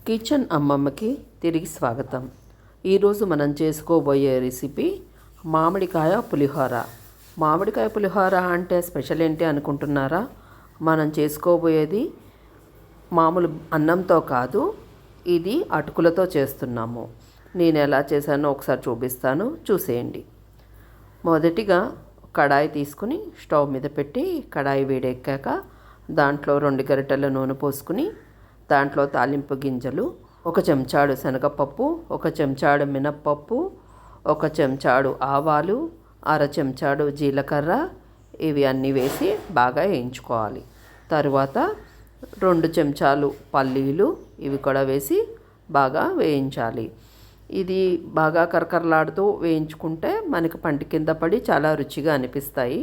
Kitchen అమ్మమ్మకి తిరిగి స్వాగతం. ఈరోజు మనం చేసుకోబోయే రెసిపీ మామిడికాయ పులిహోర. మామిడికాయ పులిహోర అంటే స్పెషల్ ఏంటి అనుకుంటున్నారా? మనం చేసుకోబోయేది మామూలు అన్నంతో కాదు, ఇది అటుకులతో చేస్తున్నాము. నేను ఎలా చేశానో ఒకసారి చూపిస్తాను, చూసేయండి. మొదటిగా కడాయి తీసుకుని స్టవ్ మీద పెట్టి కడాయి వేడెక్కాక దాంట్లో 2 గరిటెల నూనె పోసుకుని దాంట్లో తాలింపు గింజలు, 1 చెంచాడు శనగపప్పు, 1 చెంచాడు మినప్పప్పు, 1 చెంచాడు ఆవాలు, 1/2 చెంచాడు జీలకర్ర, ఇవి అన్నీ వేసి బాగా వేయించుకోవాలి. తరువాత 2 చెంచాలు పల్లీలు, ఇవి కూడా వేసి బాగా వేయించాలి. ఇది బాగా కరకరలాడుతూ వేయించుకుంటే మనకి పంటి కింద పడి చాలా రుచిగా అనిపిస్తాయి.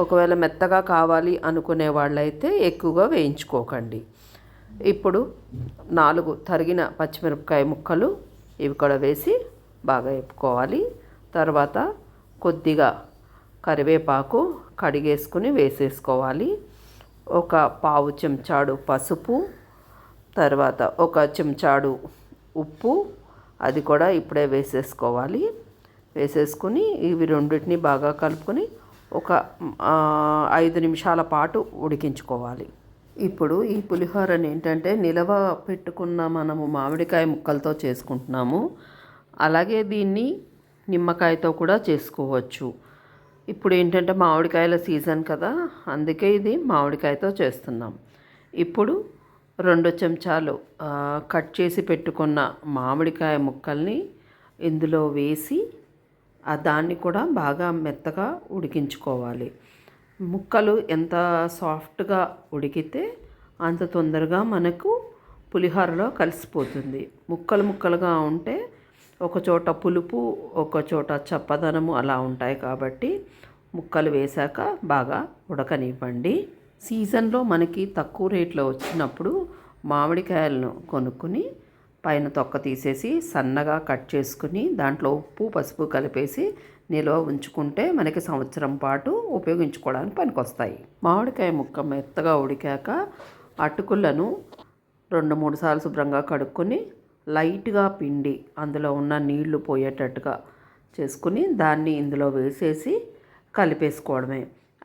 ఒకవేళ మెత్తగా కావాలి అనుకునే వాళ్ళైతే ఎక్కువగా వేయించుకోకండి. ఇప్పుడు 4 తరిగిన పచ్చిమిరపకాయ ముక్కలు, ఇవి కూడా వేసి బాగా వేపుకోవాలి. తర్వాత కొద్దిగా కరివేపాకు కడిగేసుకుని వేసేసుకోవాలి. 1/4 చెంచాడు పసుపు, తర్వాత 1 చెంచాడు ఉప్పు, అది కూడా ఇప్పుడే వేసేసుకోవాలి. వేసేసుకుని ఇవి రెండింటిని బాగా కలుపుకొని ఒక 5 నిమిషాల పాటు ఉడికించుకోవాలి. ఇప్పుడు ఈ పులిహోరని ఏంటంటే నిలవ పెట్టుకున్న మనము మామిడికాయ ముక్కలతో చేసుకుంటున్నాము. అలాగే దీన్ని నిమ్మకాయతో కూడా చేసుకోవచ్చు. ఇప్పుడు ఏంటంటే మామిడికాయల సీజన్ కదా, అందుకే ఇది మామిడికాయతో చేస్తున్నాం. ఇప్పుడు 2 చెంచాలు కట్ చేసి పెట్టుకున్న మామిడికాయ ముక్కల్ని ఇందులో వేసి దాన్ని కూడా బాగా మెత్తగా ఉడికించుకోవాలి. ముక్కలు ఎంత సాఫ్ట్గా ఉడికితే అంత తొందరగా మనకు పులిహోరలో కలిసిపోతుంది. ముక్కలుగా ఉంటే ఒకచోట పులుపు, ఒకచోట చప్పదనము అలా ఉంటాయి. కాబట్టి ముక్కలు వేశాక బాగా ఉడకనివ్వండి. సీజన్లో మనకి తక్కువ రేట్లో వచ్చినప్పుడు మామిడికాయలను కొనుక్కుని పైన తొక్క తీసేసి సన్నగా కట్ చేసుకుని దాంట్లో ఉప్పు పసుపు కలిపేసి నిల్వ ఉంచుకుంటే మనకి సంవత్సరం పాటు ఉపయోగించుకోవడానికి పనికొస్తాయి. మామిడికాయ ముక్క మెత్తగా ఉడికాక అటుకులను 2-3 సార్లు శుభ్రంగా కడుక్కొని లైట్గా పిండి అందులో ఉన్న నీళ్లు పోయేటట్టుగా చేసుకుని దాన్ని ఇందులో వేసేసి కలిపేసుకోవడమే.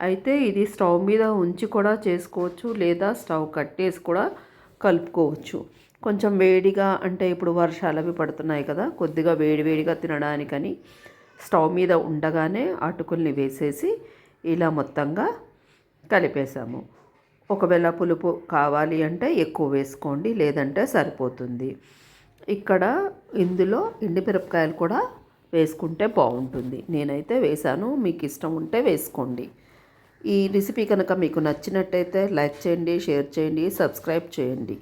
అయితే ఇది స్టవ్ మీద ఉంచి కూడా చేసుకోవచ్చు, లేదా స్టవ్ కట్టేసి కూడా కలుపుకోవచ్చు. కొంచెం వేడిగా అంటే ఇప్పుడు వర్షాలు అవి పడుతున్నాయి కదా, కొద్దిగా వేడిగా తినడానికని స్టవ్ మీద ఉండగానే అటుకుల్ని వేసేసి ఇలా మొత్తంగా కలిపేసాము. ఒకవేళ పులుపు కావాలి అంటే ఎక్కువ వేసుకోండి, లేదంటే సరిపోతుంది. ఇక్కడ ఇందులో ఎండుమిరపకాయలు కూడా వేసుకుంటే బాగుంటుంది. నేనైతే వేసాను, మీకు ఇష్టం ఉంటే వేసుకోండి. ఈ రెసిపీ కనుక మీకు నచ్చినట్టయితే లైక్ చేయండి, షేర్ చేయండి, సబ్స్క్రైబ్ చేయండి.